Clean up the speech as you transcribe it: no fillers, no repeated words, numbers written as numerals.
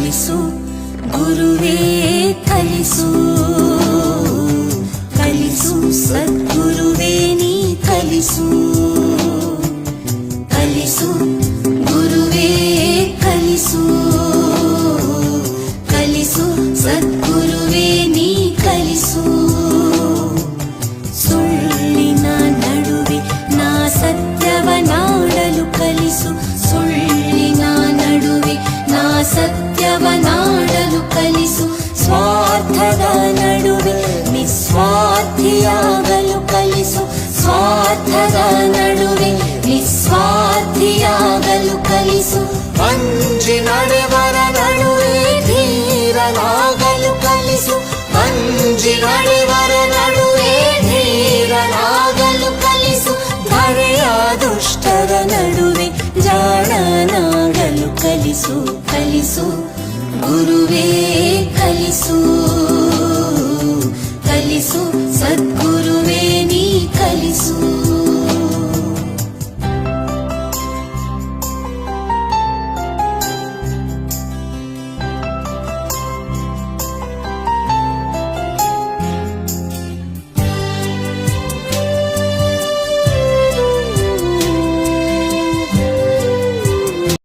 ಕಲಿಸು ಗುರುವೇ ಕಲಿಸು ಕಲಿಸು ಸದ್ಗುರುವೇ ನೀ ಕಲಿಸು ಕಲಿಸು ಗುರುವೇ ಕಲಿಸು ಕಲಿಸು ಸದ್ಗುರುವೇ ನೀ ಕಲಿಸು ಸುಳ್ಳಿನ ನಡುವೆ ನಾ ಸತ್ಯವನಾಡಲು ಕಲಿಸು ಸುಳ್ಳಿನ ನಡುವೆ ನಾ ಸತ್ಯವನಾಡಲು ಕಲಿಸು ಸ್ವಾರ್ಥದ ನಡುವೆ ನಿಸ್ವಾರ್ಥಿಯಾಗಲು ಕಲಿಸು ಸ್ವಾರ್ಥದ ನಡುವೆ ನಿಸ್ವಾರ್ಥಿಯಾಗಲು ಕಲಿಸು ಅಂಜಿ ನಡೆವರ ನಡುವೆ ಧೀರನಾಗಲು ಕಲಿಸು ಅಂಜಿ ನಡೆವರ ನಡುವೆ ಧೀರನಾಗಲು ಕಲಿಸು ಧರೆಯ ದುಷ್ಟರ ನಡುವೆ ಜಾಣನಾಗಲು ಕಲಿಸು ಕಲಿಸು ಗುರುವೇ ಕಲಿಸು